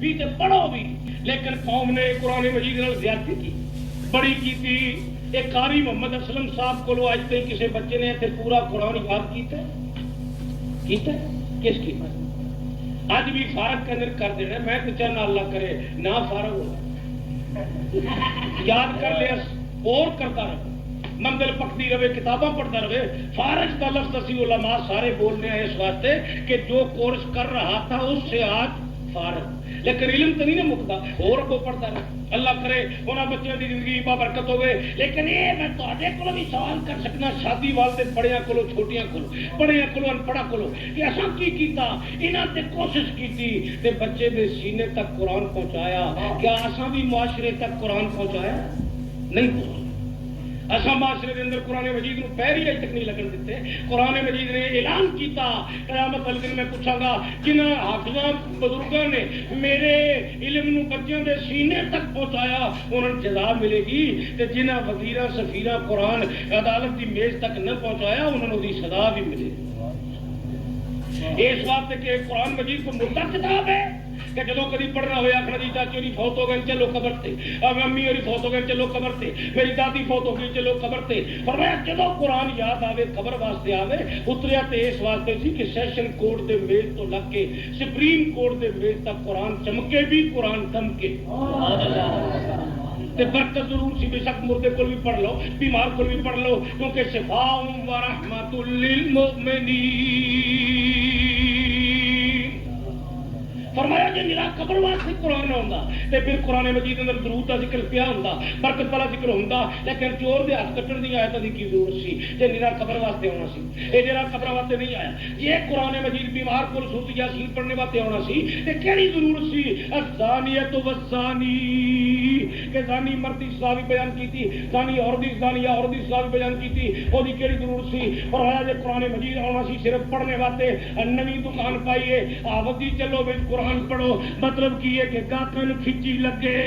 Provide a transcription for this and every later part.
بھی تے پڑھو بھی، لیکن قوم نے قرآن مجید نال زیادتی کی، بڑی کی تھی۔ ایک قاری محمد اسلم صاحب کو اج تک کسی بچے نے اتنے پورا قرآن یاد کیتا ہے؟ کس کی اج بھی فارغ کا کر دینا، میں تو چاہنا اللہ کرے نہ فارغ ہو، یاد کر لیا اور کرتا رہے، منزل پکتی رہے، کتاباں پڑھتا رہے۔ فارغ کا لفظ اسی علماء سارے بول رہے ہیں اس واسطے کہ جو کورس کر رہا تھا اس سے آج فارغ، لیکن علم تو نہیں نہ مکتا، اور کو پڑھتا رہے۔ اللہ کرے انہاں بچوں کی زندگی بابرکت ہوئے۔ لیکن یہ میں تواڈے کولوں بھی سوال کر سکنا، شادی والے بڑیاں کولوں، چھوٹیاں کولوں، پڑھیاں کولوں، انپڑھا کولوں، کہ اساں کی کیتا؟ انہاں تے کوشش کیتی تے بچے دے سینے تک قرآن پہنچایا۔ کیا اساں بھی معاشرے تک قرآن پہنچایا؟ نہیں پہنچایا۔ اساں معاشرے دے اندر قرآن مجید نو پیر ہی اج تک نہیں لگن دیتے۔ قرآن مجید نے اعلان کیتا، قیامت والے دن میں پوچھاں گا جنہاں حافظاں بزرگاں نے میرے علم نو بچیاں دے سینے تک پہنچایا انہاں جزا ملے گی، تے جنہاں وزیراں سفیراں قرآن عدالت دی میز تک نہ پہنچایا انہاں نوں دی سزا بھی ملے گی۔ اس واسطے کہ قرآن مجید کو مردہ کتاب ہے کہ جدو کدی پڑھنا ہوئے آخر جی چاچی ہوری فوت ہو گئے چلو قبر تے، امی ہوری فوت ہو گئے چلو قبر تے، میری دادی فوت ہو گئی چلو قبر تے۔ فرمایا جدو قرآن یاد آوے قبر واسطے آوے، اتریا تے اس واسطے سی کہ سیشن کورٹ دے میز تو لگ کے سپریم کورٹ دے میز تک قرآن چمکے بھی قرآن دمکے۔ تے برکت ضرور سی، بے شک مردے کو بھی پڑھ لو، بیمار کو بھی پڑھ لو، کیونکہ شفاء و رحمت للمؤمنین۔ فرمایا جی میرا قبر واسطے قرآن ہوندا تے پھر قرآن مجید اندر درود دا ذکر پیا ہوندا، برکت والا ذکر ہوندا، لیکن چور دے ہاتھ کٹن دی آیت دی کی ضرورت سی جے میرا قبر واسطے ہونا سی؟ اے جڑا قبر واسطے نہیں آیا، یہ قرآن مجید بیمار کو سورۃ یاسین پڑھنے واسطے ہونا سی تے کیڑی ضرورت سی؟ الزانیۃ والزانی، کہ زانی مردی سزا بھی بیان کیتی، زانی عورت زانیہ عورت سزا بھی بیان کیتی، او دی کیڑی ضرورت سی؟ فرمایا جے قرآن مجید ہونا سی صرف پڑھنے واسطے، نویں دکان پائیے آوتی چلو وچ قرآن پڑھو، مطلب کی ہے کہ گاہکاں نوں کھچی لگے،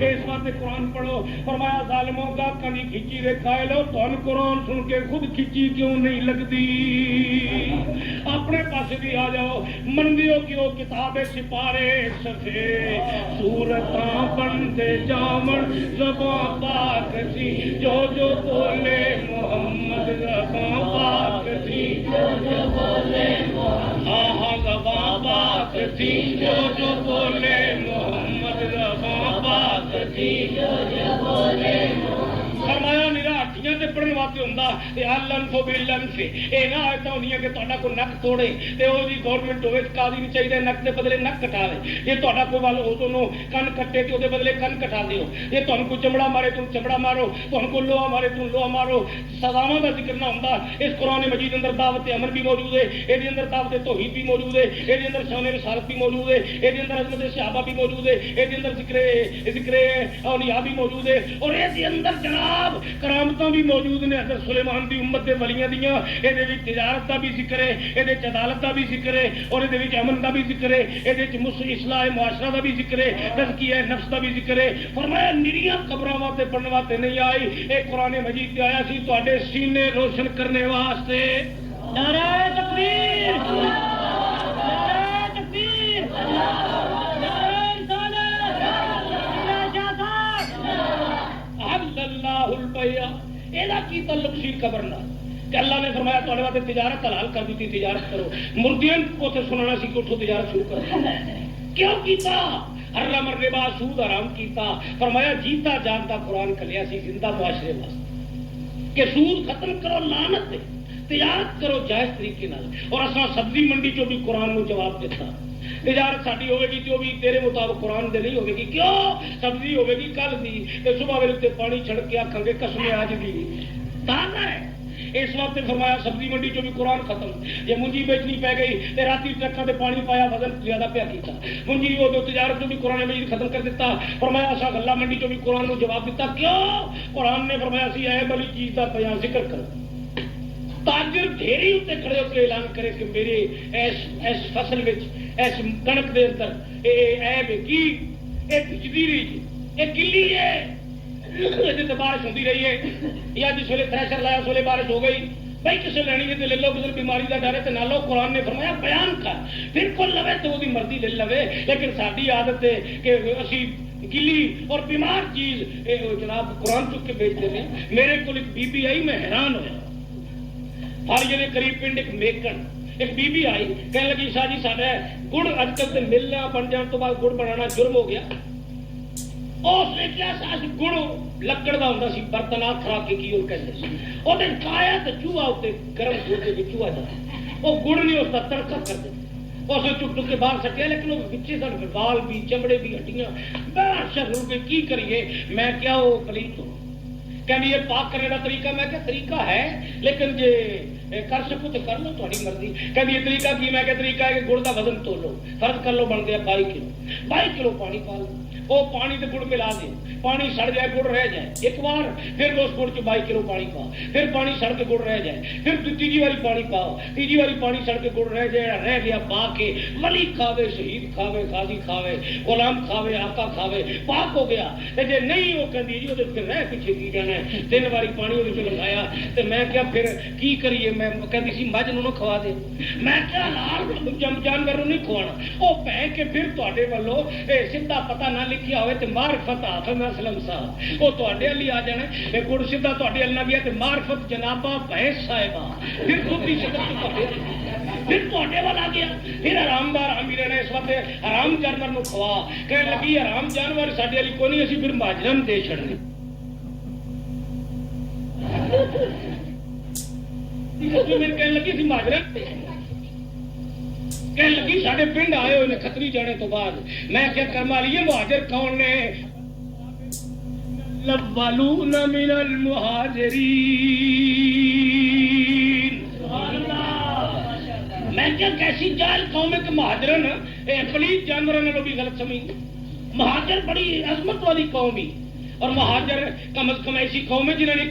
اس واسطے قرآن پڑھو۔ فرمایا ظالموں گاہکاں دی کھچی دے قائل ہو، تھانوں قرآن سن کے خود کھچی کیوں نہیں لگدی؟ اپنے پاسے بھی آ جاؤ، مندیو کی وہ کتاب سپارے صفحے سورتاں بندے جامن زباں پاک سی، جو جو بولے محمد زباں پاک سی، جو جو بولے محمد، ہاں زباں پاک سی، جو جو بولے محمد زباں پاک سی، جو جو بولے محمد۔ فرمایا میرا ہٹیاں تے پڑھنے واسطے ہوندا تے الانف بالانف، اے نہ ایسا ہونی کہ تہاڈا کوئی نک توڑے تے او جی گورنمنٹ ہوے قاضی نہیں چاہیے نک دے بدلے نک کٹاوے، جے تہاڈا کوئی وال اودوں کن کٹے تے اودے بدلے کن کٹا دیو، جے تہانوں کوئی چمڑا مارے تم چمڑا مارو، تہانوں کوئی لوہا مارے تم لوہا مارو۔ سزاواں دا ذکر نہ ہوندا۔ اس قرآن مجید اندر دعوت امر بھی موجود ہے، اے دے اندر دعوت توحید بھی موجود ہے، اے دے اندر شان رسالت بھی موجود ہے، اے دے اندر عظمت صحابہ بھی موجود ہے، اے دے اندر ذکر اولیاء بھی موجود ہے، اور اے دے اندر جناب کرامتاں بھی موجود نے حضرت سلیمان دی امت دے ولیاں دیاں۔ اے دے وچ تجارت دا بھی ذکر ہے، اے دے وچ عدالت دا بھی ذکر ہے، اور اے دے وچ امن دا بھی ذکر ہے، اے دے وچ اصلاح معاشرہ دا بھی ذکر ہے، تزکیہ نفس دا بھی ذکر ہے۔ فرمایا نریاں قبراں واسطے پڑھنے واسطے نہیں آئی، اے قرآن مجید تے آیا سی تواڈے سینے روشن کرنے واسطے۔ نعرہ تکبیر، نعرہ تکبیر، اللہ البیع، ایدا کی تعلق سی قبر نال کہ اللہ نے فرمایا تواڈے واسطے تجارت حلال کر دیتی، تجارت کرو۔ مردیاں کو تے سنانا سی کہ اٹھو تجارت شروع کرو۔ کیوں کیتا؟ حرم الربا، سود حرام کیتا۔ فرمایا جیتا جانتا قرآن کلیا سی زندہ معاشرے واسطے کہ سود ختم کرو، لعنت دے، تجارت کرو جائز طریقے نال۔ اور اساں سبزی منڈی چوں بھی قرآن نو جواب دیتا، تجارت ساڈی ہوے گی تو بھی تیرے مطابق قرآن دے نہیں ہوے گی۔ کیوں؟ سبزی ہوے گی کل دی تے صبح ویلے تے پانی چھڑک کے آکھاں گے قسم اج دی تازہ ہے۔ اس وقت فرمایا سبزی منڈی چوں بھی قرآن ختم، جے منجی بیچنی پی گئی تے راتی ٹرکاں تے پانی پایا وزن زیادہ پیا کیتا، منجی وہ تجارت چوں بھی قرآن مجید ختم کر دیتا۔ فرمایا اساں غلہ منڈی چوں بھی قرآن نو جواب دیتا۔ کیوں؟ قرآن نے فرمایا سی عیب والی چیز دا بیان ذکر کرو۔ تاجر ڈھیری اتنے کھڑے ہو کے اعلان کرے کہ میرے اس فصل وچ اس کنک دے اندر عیب کی اے بجلی رہی اے گلی ہے، بارش ہوتی رہی ہے، یا جس ویلے تھریشر لایا اس ویلے بارش ہو گئی، بھائی کسی لینی ہے تو لے لو، کسی بیماری کا ڈر ہے تو نہ لو. قرآن نے فرمایا بیان کر، بالکل لوے تو وہ مرضی لے لوے. لیکن ساری عادت ہے کہ اسی گلی اور بیمار چیز جناب قرآن چک کے بیچتے ہیں. میرے کو ایک بی بی آئی، میں حیران ہوا. فاریے کے قریب پنڈ ایک میکن، ایک بی بی آئی کہنے لگی شاہ جی ساڈا گڑ اج کل تو ملنا بن جان تو بعد گڑ بنانا جرم ہو گیا. اس نے کیا سا گڑ لکڑ کا ہوتا سی، برتن آ کھا کے کی اور کہتے سی وہ کھایا تو چوہا اتنے گرم دودھ کے چوہا جاتا، وہ گڑ نہیں اس کا تڑکا کر دیتے. اسے چک چک کے باہر سٹیا، لیکن وہ پچھے سارے بال بھی چمڑے بھی ہڈیاں بادشاہ ہو کے کی کریے. میں کیا وہ پلیت ہو کہ یہ پاک کرنے کا طریقہ، میں کیا طریقہ ہے لیکن جی کر سکو تو کر لو، تھوڑی مرضی. کہ یہ طریقہ کی؟ میں کیا طریقہ ہے کہ گڑ کا وزن تو لو، فرض کر لو بن گیا 22 کلو پانی پا لو. وہ پانی تے گڑ ملا دے، پانی سڑ جائے گڑ رہ جائے ایک بار، پھر اس گڑ چ 22 کلو پانی پا، پھر پانی سڑ کے گڑ رہ جائے، پھر تیجی واری پانی پاؤ، تیجی واری پانی سڑ کے گڑ رہ جائے، رہ گیا پا کے ولی کھاوے، شہید کھاوے، غازی کھاوے، غلام کھاوے، آقا کھاوے، پاک ہو گیا. جی نہیں وہ کہتی جی وہ رہ پیچھے کی جانا ہے. 3 باری پانی وہ لگایا تو میں کیا پھر کی کریے؟ میں کہتی سی مجھ نوں کھوا دے. میں کیا لال جانور نہیں کھوانا. وہ پہ کے پھر تے والوں سیدھا پتا نہ لکھیا ہوئے تو معرفت حافظ اسلم صاحب وہ تے والی آ جانا. گڑ سیدھا تے والا گیا تو معرفت جنابہ بحث صاحبہ پھر دوسری شکل پھر تے والا گیا. پھر حرام دار امیر نے اس وقت حرام جانور نو کھوا. کہنے لگی حرام جانور ساڈے والی کوئی نہیں، اسی پھر ماجرن دے چھڑنے. کہنے لگی سی ماجرن کہنے لگی ساڈے پنڈ آئے ہوئے کھتری جانے تو بعد. میں کیا کرما لیے مہاجر کون نے؟ الاولون من المہاجرین. میں کیا کیسی جاہل قوم ہے کہ مہاجرن پلیت جانوروں نے بھی غلط سمجھ. مہاجر بڑی عظمت والی قوم ہی، اور مہاجر کم از کم ایسی قوم ہے جنہوں نے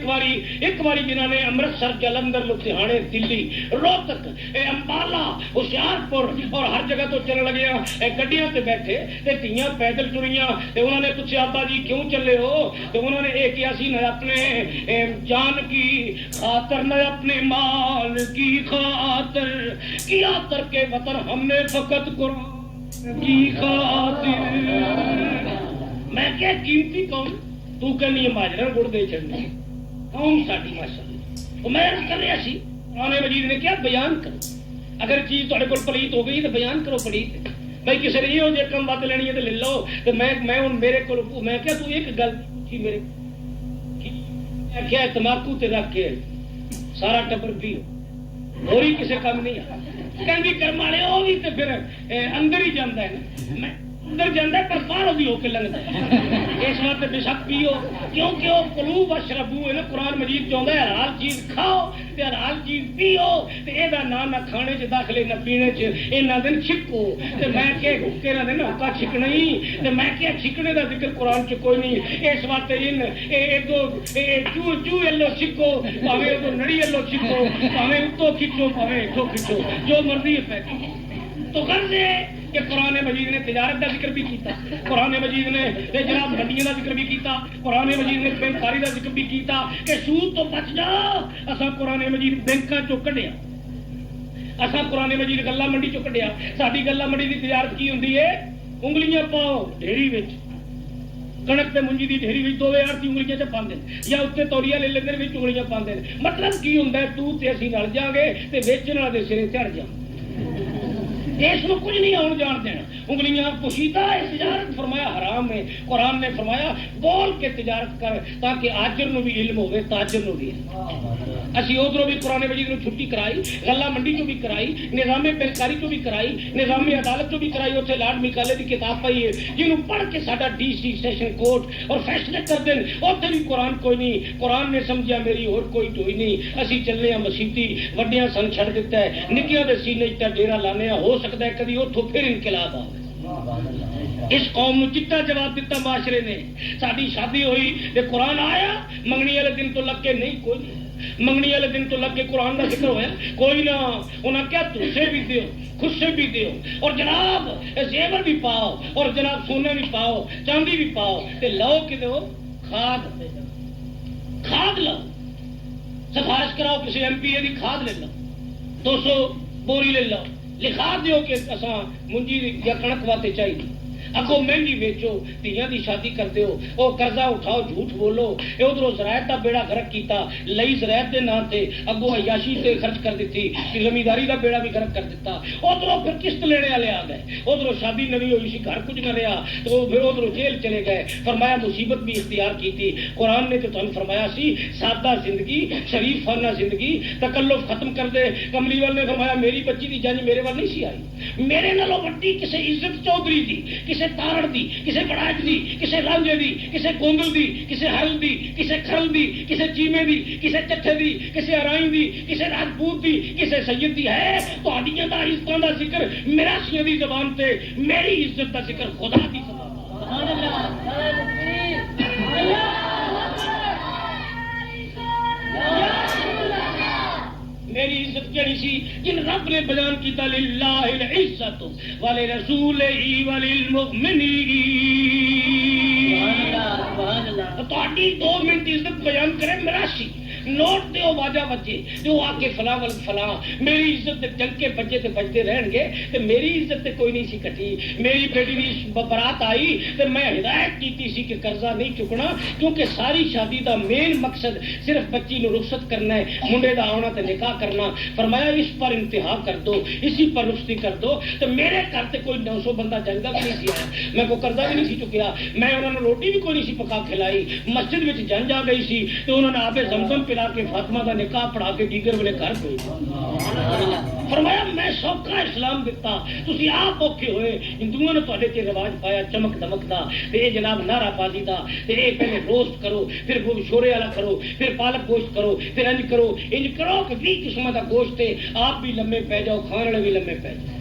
ایک باری جنہوں نے امرتسر، جلندر، لدھیانے، دلی، روہتک، امبالہ، ہوشیارپور اور ہر جگہ تو چلنے لگے گڈیاں تے بیٹھے تے تیاں پیدل چڑیاں. انہوں نے پوچھا ابا جی کیوں چلے ہو؟ تو انہوں نے ایک کیا سی نہ اپنے جان کی خاطر نہ اپنے مال کی خاطر کیا ترک وطن ہم نے فقط قرآن کی خاطر. میں کیا قیمتی قوم تو کہنی ہے ماجرا گڑ دے چڑھنے قوم ساڈی ماشاءاللہ. میں عرض کر رہا سی قرآن مجید نے کیا بیان کرو. اگر چیز تھوڑے کو پلیت ہو گئی تو بیان کرو پلیت. بھائی کسی نے یہ جی کم ود لینی ہے تو لے لو. تو میں ہوں میرے کو میں کیا تو ایک گل پوچھی میرے کیا تماکو تے رکھ کے سارا ٹبر پیو اور ہی کسی کام نہیں آ کہ کرم والے وہ بھی تو پھر اندر ہی جانا ہے نا. اندر جانا پر باہر بھی ہو کے لگتا ہے. اس وقت بے شک پیو کیونکہ وہ قلوب اشربو ہے نا. قرآن مجید چاہتا ہے حلال چیز کھاؤ تے حلال چیز پیو تے اے دا نہ کھانے چ داخلے نہ پینے چ انہاں دن چھکو. تے میں کہ حکے نہ دن حکا چھکنا ہی تے میں کہ چھکنے دا ذکر قرآن چ کوئی نہیں. اس وقت ان اے دو چو یلو چھکو پاوے تو نڑی یلو چھکو پاوے اتو کھچو پاوے اتو کھچو جو مرضی ہے. تو غرض ہے کہ قرآن مجید نے تجارت کا ذکر بھی کیتا. قرآن مجید نے جناب منڈیاں کا ذکر بھی کیتا. قرآن مجید نے بینکاری کا ذکر بھی کیتا کہ سود تو بچ جا. اساں قرآن مجید بینکاں چوں کڈیا، اساں قرآن مجید گلا منڈی چوں کڈیا. ساری گلا منڈی کی تجارت کی ہوندی ہے؟ انگلیاں پاؤ ڈھیری وچ، کنک تے منجی دی ڈھیری وچ 2 آرتی انگلیاں چ پاندے یا اتنے توڑیاں لے لیندے وچ انگلیاں پاندے. مطلب کی ہوندا ہے تو تے اسی رل جاں گے تے ویچن والے دے سرے چڑھ جاں. اس کو کچھ نہیں آن جان دینا. انگلیاں پوشیدہ تجارت فرمایا حرام ہے. قرآن نے فرمایا بول کے تجارت کر تاکہ آجر نو بھی علم ہوئے تاجر نو بھی. اسی ادھروں بھی قرآن مجید نے چھٹی کرائی، غلہ منڈی چو بھی کرائی، نظام بینکاری چو بھی کرائی، نظام عدالت چو بھی کرائی. اتنے لاڈ مکالے کی کتاب پائی ہے جنہوں پڑھ کے ساڈا ڈی سی سیشن کورٹ اور فیصلے کر دیں. اتنے بھی قرآن کوئی نہیں. قرآن نے سمجھا میری اور کوئی ٹوئی نہیں. اسی چلے ہیں مسیتی وڈیاں سن چھڑ دیتا ہے نکیاں دے سینے ڈیرا لانے. ہو سکتا ہے کبھی اتوں پھر انقلاب آئے. اس قوم نو چٹا جواب دیتا معاشرے نے. ساری شادی ہوئی تے قرآن آیا منگنی والے دن تو لگ کے نہیں کوئی نہیں. منگنی والے دن تو لگ کے قرآن کا ذکر ہوا کوئی نہ. انہیں کیا تسے بھی دیو خوشے بھی دیو اور جناب زیور بھی پاؤ اور جناب سونے بھی پاؤ چاندی بھی پاؤ تے لو کہ دو کھاد لو. سفارش کراؤ کسی ایم پی اے کی کھاد لے لو 200 بوری لے لو لکھا دیو کہ اساں منجی یا کنک واتے چاہیے اگو مہنگی ویچو دھیاں دی شادی کرتے ہو وہ قرضہ اٹھاؤ جھوٹ بولو ادھروں زراعت کا بیڑا غرق کیتا لئی زراعت دے نام تے اگو عیاشی تے خرچ کر دیتی زمینداری کا بیڑا بھی غرق کر دیتا ادھروں پھر قسط لینے والے آ گئے ادھروں شادی نوی ہوئی سی گھر کچھ نہ رہا تو پھر ادھروں جیل چلے گئے فرمایا مصیبت بھی اختیار کی تھی قرآن نے تو تمہیں فرمایا سی سادہ زندگی شریفانہ زندگی تکلف ختم کر دے کملی والے نے فرمایا میری بچی دی جنج میرے وال نہیں سی آئی میرے نالوں وڈی کسے عزت چودھری دی کسے تارڑ دی کسے بڑاج دی کسے رانجے دی کسے گونگل دی کسے ہل دی کسے کھرل دی کسے چیمے دی کسے چٹھے دی کسے ارائیں دی کسے راجپوت دی کسے سید دی ہے تو ہڈیاں دا عزتاں دا ذکر میراسیاں دی زبان تے میری عزت دا ذکر خدا دی زبان سبحان اللہ میری عزت کیڑی سی جن رب نے بیان کیتا للہ العزت ولرسولہ وللمؤمنین تہاڈی 2 منٹ عزت بیان کرے مراشی نوٹ دیو واجہ بچے جو آ کے فلاں ول فلاں میری عزت تے جنگ کے بچے تے بچتے رہن گے تے میری عزت تے کوئی نہیں سی کٹی میری بیٹی دی برات آئی تے میں ہدایت کیتی سی کہ قرضہ نہیں چکنا کیونکہ ساری شادی دا مین مقصد صرف بچی نو رخصت کرنا ہے منڈے دا آنا تے نکاح کرنا فرمایا اس پر انتہا کر دو اسی پر رخصتی کر دو تے میرے گھر تے کوئی 900 بندہ جنگا بھی نہیں سی آیا میں کوئی قرضہ بھی نہیں سی چکیا میں انہوں نے روٹی بھی کوئی نہیں سی پکا کھلائی مسجد وچ جنج آ گئی سی تے انہوں نے آب زمزم پلا کے فاطمہ دا نکاح پڑھا کے دیگر والے گھر گئی فرمایا میں سوکھا اسلام دیتا تسی آپ اوکھے ہوئے ہندوؤں نے تہاڈے تے رواج پایا چمک دمک دا تے اے جناب نعرہ بازی دا تے اے پہلے روسٹ کرو پھر شورے والا کرو پھر پالک گوشت کرو پھر انج کرو کہ 20 قسم دا گوشت تے آپ بھی لمے پہ جاؤ کھانے والے بھی لمے پہ جاؤ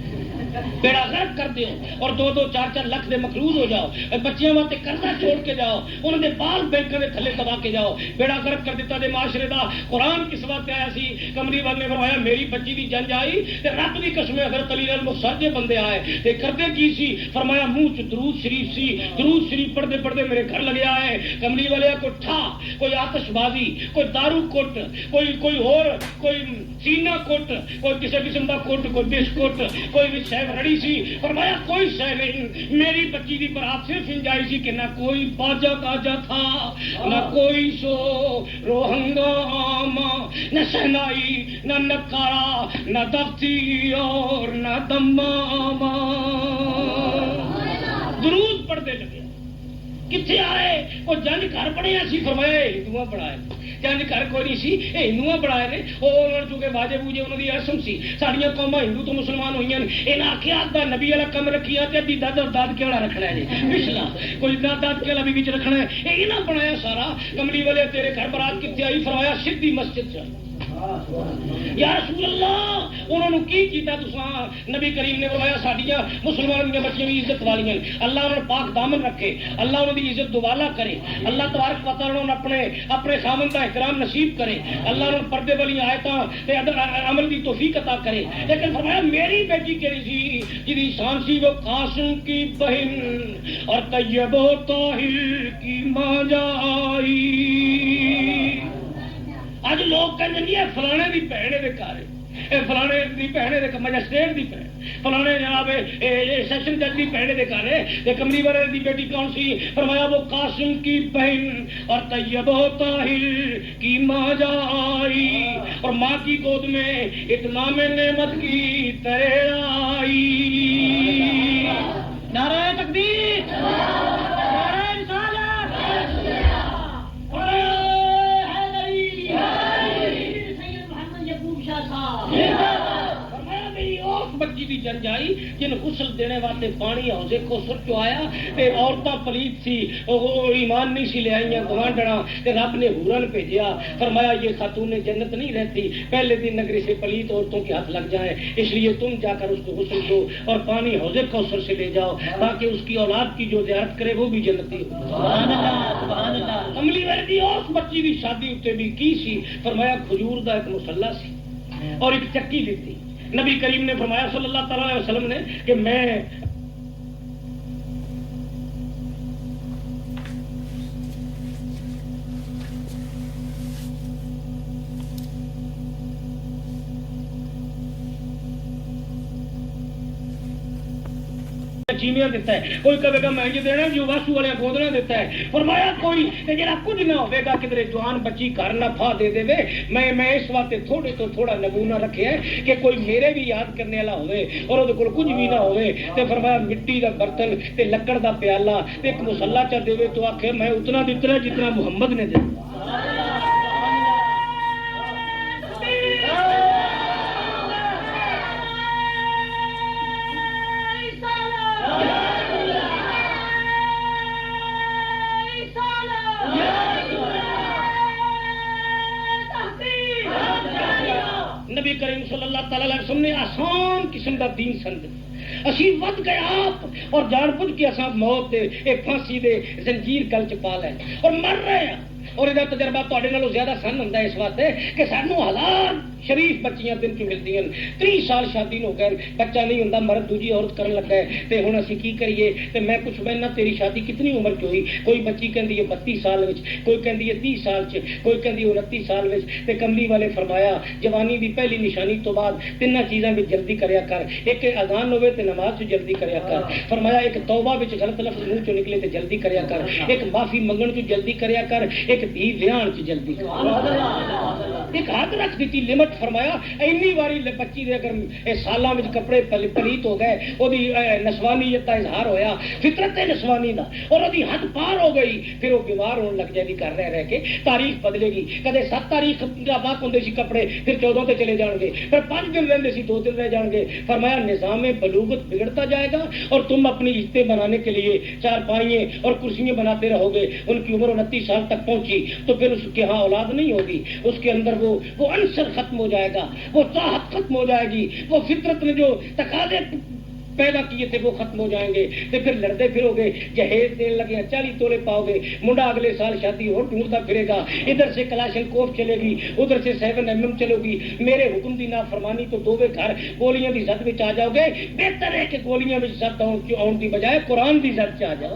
بیڑا غرق کر دیو اور 2-2 4-4 لاکھ دے مقروض ہو جاؤ بچیاں واسطے قرضہ چھوڑ کے جاؤ انہوں نے بال بینکاں دے تھلے دبا کے جاؤ بیڑا غرق کر دیتا دے معاشرے دا قرآن کس واسطے آیا سی کملی والے نے فرمایا میری بچی دی جنج آئی تے رب دی قسم حضرت علی المرسل دے بندے آئے تے کردے کی سی فرمایا منہ چ درود شریف سی درود شریف پڑھتے پڑھتے میرے گھر لگے آئے کملی والے کوئی ٹھا کوئی آتش بازی کوئی دارو کٹ کوئی اور کوئی سینہ کٹ کوئی کسی قسم دا کٹ کوئی بسکٹ کوئی رڑی سی فرمایا کوئی شے نہیں میری بچی دی برات صرف انجائی سی کہ نہ کوئی باجا گاجا تھا نہ کوئی شو روہنگاما نہ شہنائی نہ نکارا نہ دفتی اور نہ دماما درود پڑھتے لگے کتنے آئے وہ جنج گھر بڑے سی فرمایا ہندو بڑھائے جنج گھر کوئی نہیں سی یہ ہندو بڑھائے نے وہ چونکہ واجے بوجے انہوں کی رسم سی ساڑیاں قوما ہندو تو مسلمان ہوئی ہیں آخیا آخر نبی والا کم رکھی تے ادی دد اور داد کے والا رکھنا ہے جی پچھلا کوئی داد کے والا بھی بچ رکھنا ہے یہ نہ بنایا سارا کملی والے تیرے گھر برات کتنے آئی فرمایا سیدھی مسجد چ یا رسول اللہ انہوں نے کی کیتا تساں نبی کریم نے فرمایا ساڈیاں مسلمان دی بچیاں بھی عزت والیاں اللہ انہوں نے پاک دامن رکھے اللہ انہوں دی عزت دوبالا کرے اللہ تبارک و تعالی انہوں اپنے خامن کا احترام نصیب کرے اللہ انہوں پردے والی آیتاں تے عمل دی توفیق عطا کرے لیکن فرمایا میری بیٹی کہڑی سی جی شان سی وہ قاسم کی بہن اور طیب و طاہر کی ماں جائی اج لوگ کہتے ہیں فلانے دی بہنے دے گھر فلانے دی بہنے دے مجسٹریٹ دی بہن فلانے جناب سیشن جج دی بہنے دے گھر ہے کملی والے دی بیٹی کون سی فرمایا وہ قاسم کی بہن اور طیب و طاہر کی ماں جائی اور ماں کی گود میں اتمام نعمت کی طرح آئی نعرہ تکبیر نعرہ رسالت بچی دی جنج آئی جن غسل دینے واسطے پانی حوضے کوثر چ آیا تے عورتاں پلیت سی ایمان نہیں سی لے آئیاں گوانڈڑاں تے رب نے حورن بھیجیا فرمایا یہ خاتون جنت نہیں رہتی پہلے دن نگری سے پلیت عورتوں کے ہاتھ لگ جائیں اس لیے تم جا کر اس کو غسل دو اور پانی حوضے کوثر سے لے جاؤ تاکہ اس کی اولاد کی جو زیارت کرے وہ بھی جنتی ہو سبحان اللہ سبحان اللہ عملی والے دی اس بچی دی شادی اتے بھی کی سی فرمایا کھجور دا ایک مصلا سی اور ایک چکی دیتی نبی کریم نے فرمایا صلی اللہ تعالی علیہ وسلم نے کہ میں چیمیاں دیتا ہے، کوئی کہے گا میں یہ دینا جو واسو والے گودنا دیتا ہے. فرمایا کوئی جڑا کچھ نہ ہوے گا کدھر جوان بچی گھر نہ پھا دے دے میں اس واسطے تھوڑے تو تھوڑا نمونہ رکھیا ہے کہ کوئی میرے بھی یاد کرنے والا ہوے اور وہ کچھ بھی نہ ہوے تے فرمایا مٹی دا برتن تے لکڑ دا پیالہ تے ایک مصلا چا دے تو آخے میں اتنا دیتا جتنا محمد نے دیا. نبی کریم صلی اللہ تعالی علیہ وسلم نے آسان قسم کا دین سمجھ اسی ود گئے آپ اور جان بوجھ کے اصا موت دے ایک پھانسی دے زنجیر گل چ پا لے اور مر رہے ہیں اور یہ تجربہ تے نالوں زیادہ سن ہوتا ہے اس واسطے کہ سانو حلال شریف بچیاں دن چ ملتی ہیں. 30 سال شادی ہو گئے بچہ نہیں ہوتا مرد دوجی عورت کرن لگا ہے تے ہن اسی کی کریے تے میں کچھ بہنا تیری شادی کتنی عمر چ ہوئی؟ کوئی بچی کہندی ہے 32 سال وچ، کوئی کہندی ہے 30 سال چ، کوئی کہندی ہے 29 سال وچ. تے کملی والے فرمایا جوانی دی پہلی نشانی تو بعد تیناں چیزاں وچ جلدی کریا کر، ایک اذان ہوے تے نماز چ جلدی کریا کر. فرمایا ایک توبہ وچ غلط لفظ منہ چ نکلے تے جلدی کریا کر، ایک معافی منگن چ جلدی کریا کر، ایک دھی ویاہن چ جلدی کر. ایک حد رکھ دیتی لمٹ. فرمایا اینی واری بچی دے اگر سالاں وچ کپڑے پلیت ہو گئے وہ نسوانیت کا اظہار ہویا فطرت نسوانی دا اور وہ حد پار ہو گئی پھر وہ بیمار ہونے لگ جائے گی گھر رہ کے تاریخ بدلے گی. کدے 7 تاریخ باق ہوں سی کپڑے پھر 14 تے چلے جان گے، پھر 5 دن رہتے سی 2 دن رہ جان گے. فرمایا نظام بلوغت بگڑتا جائے گا اور تم اپنی رشتے بنانے کے لیے چارپائیاں اور کرسیاں بناتے رہو گے. ان کی عمر 29 سال تک پہنچی تو پھر اس کے ہاں اولاد نہیں ہوگی، اس کے اندر وہ عنصر ختم ہو جائے گا، وہ چاہت ختم ہو جائے گی، وہ فطرت نے جو تقاضے پیدا کیے تھے وہ ختم ہو جائیں گے. تو پھر لڑتے پھرو گے، جہیز دینے لگے 40 تولے پاؤ گے، منڈا اگلے سال شادی ہو ڈھونڈتا پھرے گا، ادھر سے کلاشن کوف چلے گی، ادھر سے 7mm چلے گی. میرے حکم دی نافرمانی تو دووے گھر گولیاں دی زد وچ آ جاؤ گے. بہتر ہے کہ گولیاں وچ زد آن دی بجائے قرآن دی زد چ آ جاؤ.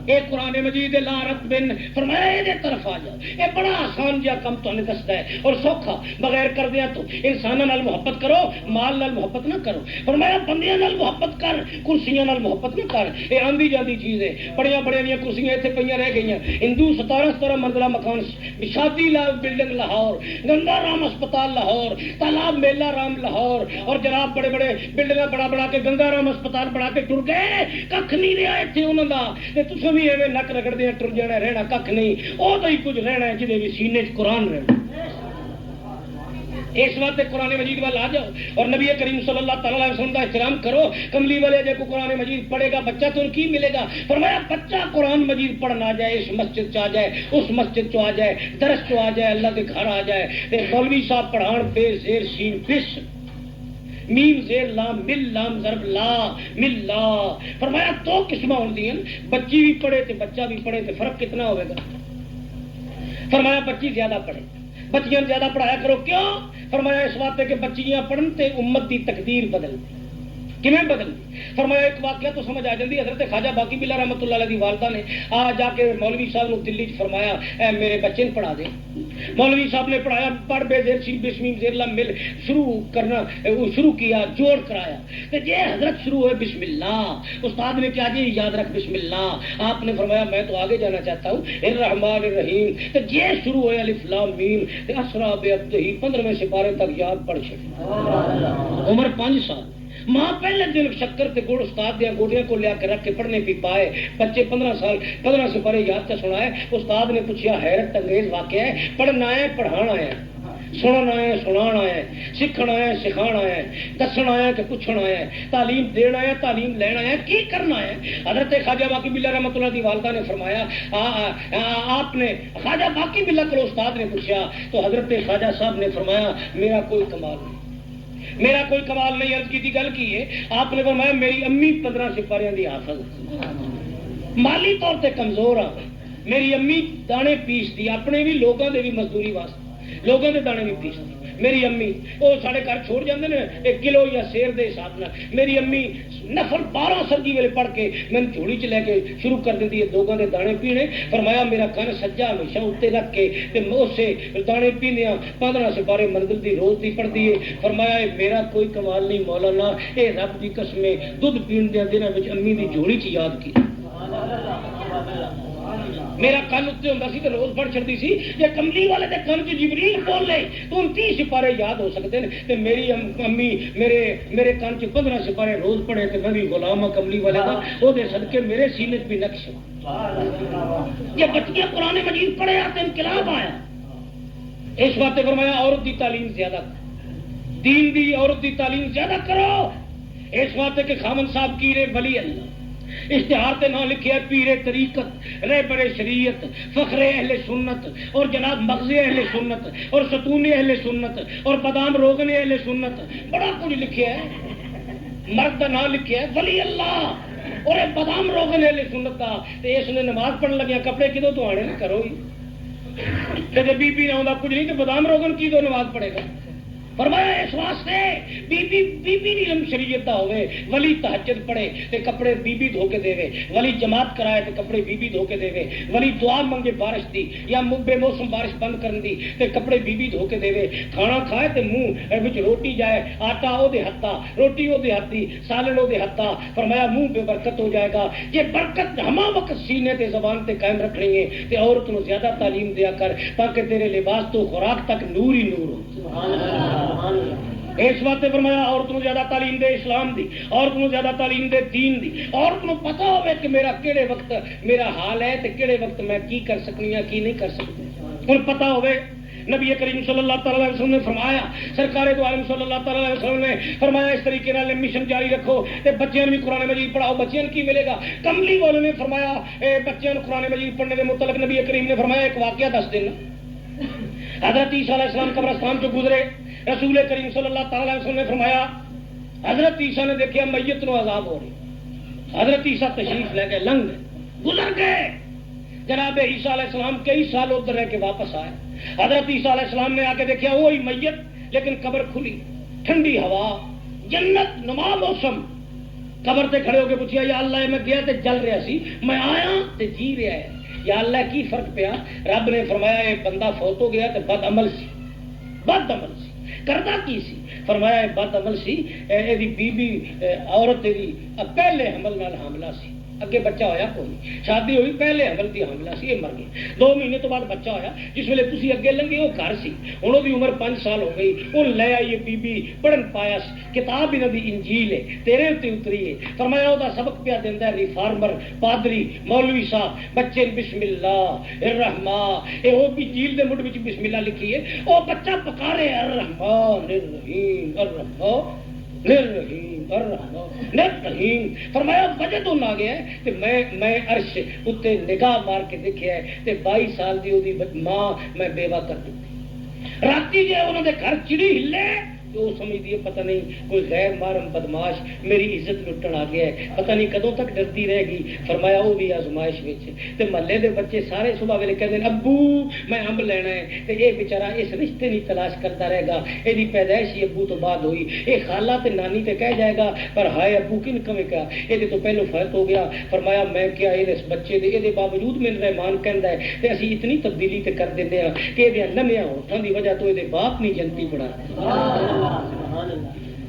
اے قرآن مجید لا رت بن فرمایا اے طرف آ جاؤ. اے بڑا آسان جہا کم تمہیں دستا ہے اور سوکھا بغیر کردیاں تو انساناں نال محبت کرو، مال نال محبت نہ کرو. فرمایا بندیاں نال محبت کر، کرسیاں نال محبت نہ کر. یہ آندی جاندی چیز ہے. بڑیاں بڑیاں کرسیاں اتنے پہ رہ گئی. ہندو 17 منزلہ مکان شادی بلڈنگ لاہور، گنگا رام اسپتال لاہور، تالاب میلا رام لاہور اور جناب بڑے بڑے بلڈنگ بڑا کے گنگا رام اسپتال بڑا کے ٹر گئے. کھ نہیں رہا اتنے انہوں کا. تصویر بھی ایویں نک رگڑدے ٹر جانا رہنا کھ نہیں. وہ تو ہی کچھ رہنا ہے جہے بھی سینے چ قرآن رہنا. اس بات قرآن مجید وال آ جاؤ اور نبی کریم صلی اللہ تعالی علیہ وسلم کا احترام کرو. کملی والے جب قرآن مجید پڑھے گا بچہ تو کی ملے گا؟ فرمایا بچہ قرآن مجید پڑھنا آ جائے، اس مسجد چ آ جائے، اس مسجد چ آ جائے، درس چ آ جائے، اللہ کے گھر آ جائے. مولوی صاحب پڑھان بے زیر سین بش میم زیر لام مل لام ضرب لا مل لا. فرمایا 2 قسم ہوندی ہیں، بچی بھی پڑھے تے بچہ بھی پڑھے تے فرق کتنا ہوئے گا؟ فرمایا بچی زیادہ پڑھے، بچیاں زیادہ پڑھایا کرو. کیوں؟ فرمایا اس بات ہے کہ بچیاں پڑھن تے امت دی تقدیر بدلتی. کیویں بدلتی؟ فرمایا ایک واقعہ تو سمجھ آ جاتی. حضرت خواجہ باقی بلا رحمۃ اللہ علیہ دی والدہ نے آ جا کے مولوی صاحب نے دلی فرمایا اے میرے بچے نے پڑھا دے. مولوی صاحب نے پڑھایا، پڑھ بے زیر سی بسمیم زیر لم مل شروع کرنا شروع کیا، جوڑ کرایا. تو جی حضرت شروع ہوئے بسم اللہ. استاد نے کیا جی یاد رکھ بسم اللہ. آپ نے فرمایا میں تو آگے جانا چاہتا ہوں الرحمن الرحیم. تو جی شروع ہوئے الف لام میم اسرا بعبدہ 15ویں سپارے تک یاد پڑھ چکے. عمر 5 سال. ماں پہلے دن شکر تے گڑ استاد دیا گوڑیاں کو لیا کے رکھ کے پڑھنے بھی پائے. بچے 15 سال 15 سپارے یاد کا سنائے. استاد نے پوچھا حیرت انگیز واقعہ ہے، پڑھنا ہے پڑھانا ہے، سننا ہے سنانا ہے، سیکھنا ہے سکھانا ہے، دسنا ہے کہ پوچھنا ہے، تعلیم دینا ہے تعلیم لینا ہے، کی کرنا ہے. حضرت خواجہ باقی بلا رحمۃ اللہ دی والدہ نے فرمایا آپ نے خواجہ باقی بلا کو استاد نے پوچھا تو حضرت خواجہ صاحب نے فرمایا میرا کوئی کمال نہیں، میرا کوئی کمال نہیں. عرض کی تھی گل کی ہے. آپ نے فرمایا میری امی 15 سپاریاں دی حافظ، مالی طور تے کمزور آ. میری امی دانے پیس دی اپنے بھی لوگوں دے بھی مزدوری واسطے، لوگوں دے دانے بھی پیس دی. میری امی وہ سارے گھر چھوڑ جاتے ہیں ایک کلو یا سیر دے حساب نال. میری امی نفل 12 سرگی ویلے پڑھ کے میں جھولی چ لے کے شروع کر دیتی ہے دوگاں دے دانے پینے. فرمایا میرا کن سجا ہمیشہ اتنے رکھ کے اسے دانے پینے 15 سپارے منزل دی روز دی پڑھتی ہے. فرمایا میرا کوئی کمال نہیں مولانا، اے رب دی قسم دودھ پین دے دنوں وچ امی دی جھولی چ یاد کی. میرا کن اتنے ہوتا سی تو روز پڑھ چڑتی سی. جی کملی والے دے کن چ جبریل بول لے تو 29 سپارے یاد ہو سکتے ہیں. تو میری امی میرے کن چ 15 سپارے روز پڑھے تو میں بھی غلام کملی والے کا. وہ دے صدقے میرے سینے بھی نقش. یہ بچیاں قرآن مجید پڑھے آتے انقلاب آیا. اس بات نے فرمایا عورت کی تعلیم زیادہ دین دی عورت کی تعلیم زیادہ کرو. اس بات کہ خامن صاحب کی رے ولی اللہ اشتہار تے نام لکھیا پیر طریقت رہبر شریعت فخر اہل سنت اور جناب مغز اہل سنت اور ستون اہل سنت اور بادام روغن اہل سنت. بڑا کچھ لکھیا ہے. مرد کا نام لکھیا ہے ولی اللہ اور بادام روغن اہل سنت کا. اس نے نماز پڑھنے لگیا کپڑے کدو تو آنے نہ کرو ہی. بی بی نہ ہوتا کچھ نہیں تو بادام روغن کی دو نماز پڑھے گا. فرمایا اس واسطے بی بی علم شریعت دا ہوئے ولی تہجد پڑھے تے کپڑے بی بی دھو کے دے ولی جماعت کرائے تے کپڑے بی بی دھو کے دے ولی دعا منگے بارش دی یا بے موسم بارش بند کرن دی تے کپڑے بی بی دھو کے دے. کھانا کھائے تے منہ وچ روٹی جائے آٹا او دے ہتھا روٹی او دے ہتھی سالن او دے ہتھا. فرمایا منہ بے برکت ہو جائے گا. یہ برکت ہما وقت سینے تے زبان تے قائم رکھنی ہے. تے عورت نو زیادہ تعلیم دیا کر تاکہ تیرے لباس تو خوراک تک نور ہی نور ہو. سبحان اللہ. اس واسطے فرمایا عورت کو زیادہ تعلیم دے اسلام دی, عورت کو زیادہ تعلیم دے دین دی. عورت کو پتا ہوئے کہ میرا کیڑے وقت میرا حال ہے تے کیڑے وقت میں کی کر سکنی ہے کی نہیں کر سکتی. اور پتا ہوئے نبی کریم صلی اللہ تعالی علیہ وسلم نے فرمایا, سرکار دو عالم صلی اللہ تعالی علیہ وسلم نے فرمایا اس طریقے نال مشن جاری رکھو تے بچیاں بھی قرآن مجید پڑھاؤ. بچیاں کی ملے گا؟ کملی والے نے فرمایا بچیاں قرآن مجید پڑھنے کے متعلق نبی کریم نے فرمایا ایک واقعہ دس دینا. حضرت عیسیٰ علیہ السلام قبرستان جو گزرے رسول کریم صلی اللہ تعالی علیہ وسلم نے فرمایا حضرت عیسیٰ نے دیکھا میت نو عذاب ہو رہی. حضرت عیسیٰ تشریف لے گئے لنگ گزر گئے. جناب عیسیٰ علیہ السلام کئی سال ادھر رہ کے واپس آئے. حضرت عیسیٰ علیہ السلام نے آ کے دیکھا وہی میت لیکن قبر کھلی ٹھنڈی ہوا جنت نما موسم. قبر تے کھڑے ہو کے پوچھا یا اللہ میں گیا تے جل رہا سی میں آیا تے جی رہا ہے یا اللہ کی فرق پیا؟ رب نے فرمایا یہ بندہ فوت ہو گیا تے بد عمل سی. بد عمل سی کرتا کی سی؟ فرمایا بد عمل سی ایدی بی بی عورت دی پہلے حمل نال حاملہ سی. اگے بچہ ہویا کوئی شادی ہوئی پہلے حمل دی حاملہ سی. یہ مر گئی 2 مہینے تو بعد بچہ ہویا. جس ویلے تسی اگے لنگے وہ گھر سی ہن دی عمر 5 سال ہو گئی. وہ لے آئی بی بی پڑھن پایا کتاب انہاں دی انجیل ہے تیرے تے اتری ہے. فرمایا او دا سبق پیا دیندا ہے ریفارمر پادری مولوی صاحب بچے بسم اللہ الرحمن اے او انجیل دے مڈ وچ بسم اللہ لکھی ہے. او بچہ پکارے الرحمن الرحیم الرحمن الرحیم الرحمن الرحیم. فرمایا وجہ تو نہ گیا ہے تے میں عرش اتنے نگاہ مار کے دیکھا ہے تے 22 سال دی اودی ماں میں بیوہ کر دیتی. راتی جے انہوں دے گھر چڑی ہلے تو سمجھ دیے پتہ نہیں کوئی غیر محرم بدماش میری عزت لٹن آ گیا ہے پتہ نہیں کدوں تک ڈرتی رہے گی. فرمایا وہ بھی آزمائش تے محلے دے بچے سارے صبح ویلے کہتے ہیں ابو میں امب لینا ہے تے یہ بیچارہ اس رشتے نہیں تلاش کرتا رہے گا. یہ پیدائش ہی ابو تو بعد ہوئی. یہ خالہ تے نانی تے کہہ جائے گا پر ہائے ابو کن کمیں کیا یہ تو پہلو فوت ہو گیا. فرمایا میں کیا اس بچے دے یہ باوجود میرے رحمان کہندا ہے تے اسی اتنی تبدیلی تے کر دیندے ہاں کہ یہ نمیاں ہوٹھاں دی وجہ تو یہ باپ نہیں جنتی بنا.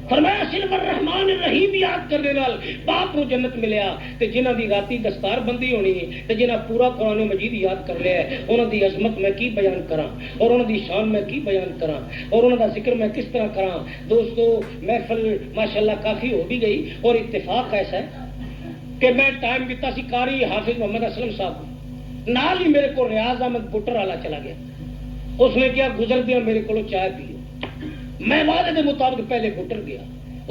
فرمایا صرف الرحمن الرحیم یاد کرنے نال باپ نو جنت ملیا. تے جنہاں دی راتی دستار بندی ہونی ہے تے جنہاں پورا قرآن مجید یاد کر لیا ہے انہاں دی عظمت میں کی بیان کراں اور انہاں دی شان میں کی بیان کراں اور انہاں دا ذکر میں کس طرح کراں. دوستو محفل ماشاءاللہ کافی ہو بھی گئی اور اتفاق ایسا ہے کہ میں ٹائم دیتا سی قاری حافظ محمد اسلم صاحب نال ہی میرے کو ریاض احمد بٹر والا چلا گیا. اس نے کیا گزردیا میرے کو چائے پیو. میں وعدے کے مطابق پہلے بٹر گیا.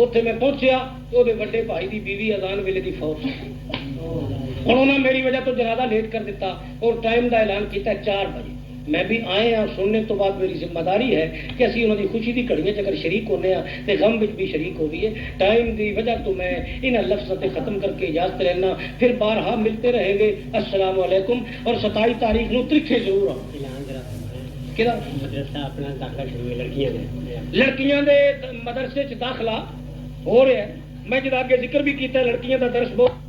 اتنے میں پہنچیا تو وہ بڑے بھائی دی بیوی اذان ویلے دی فوت. ہوں انہوں نے میری وجہ تو جنازہ لیٹ کر دیتا اور ٹائم دا اعلان کیتا 4 بجے. میں بھی آئے ہاں سننے تو بعد میری ذمہ داری ہے کہ اسی انہوں دی خوشی دی گھڑیاں اگر شریک ہونے ہاں تے غم وچ بھی شریک ہو گئی ہے. ٹائم دی وجہ تو میں انہاں لفظوں تے ختم کر کے اجازت لینا. پھر بارہا ملتے رہیں گے. السلام علیکم. اور 27 تاریخ نو ترکھے ضرور آؤ. کہدا مدرسہ اپنا داخلہ شروع ہے لڑکیاں دے مدرسے چ داخلہ ہو رہا ہے. میں جب آگے ذکر بھی کیتا ہے لڑکیاں دا درس بہت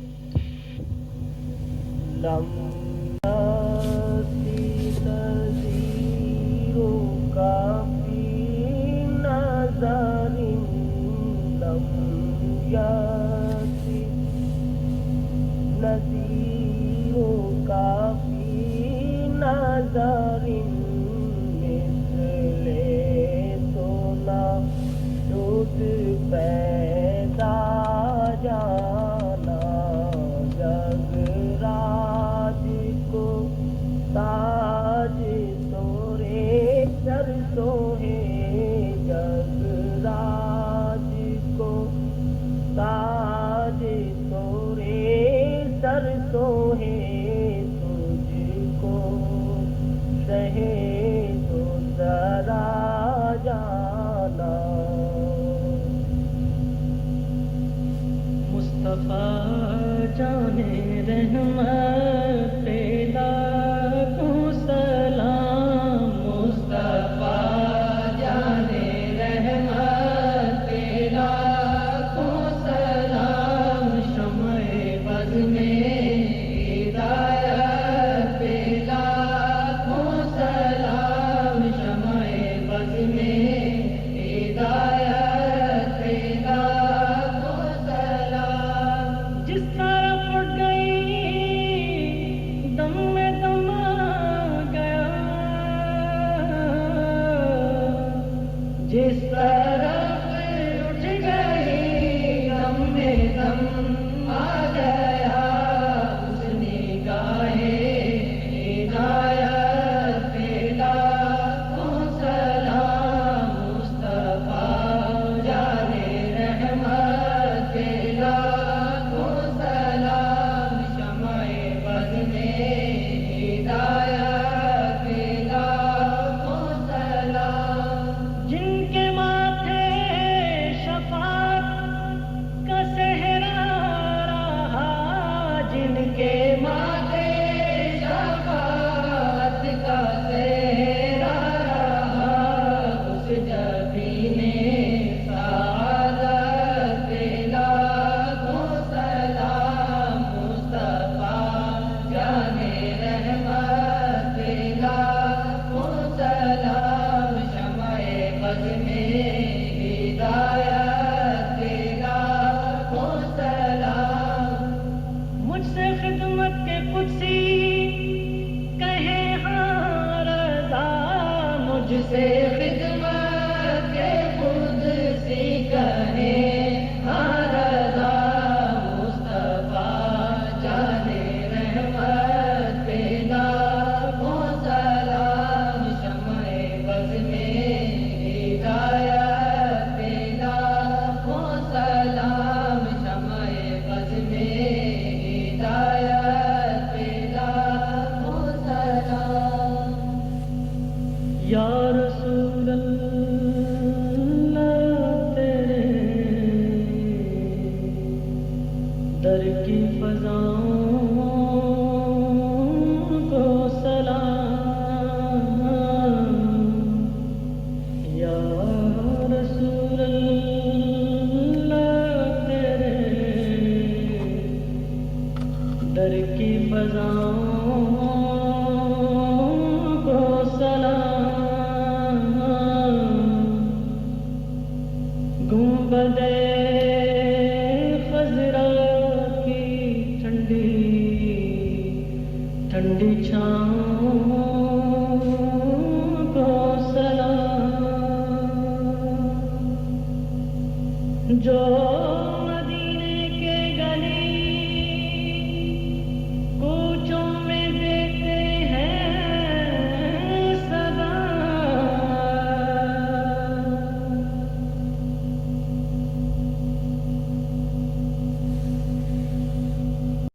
جو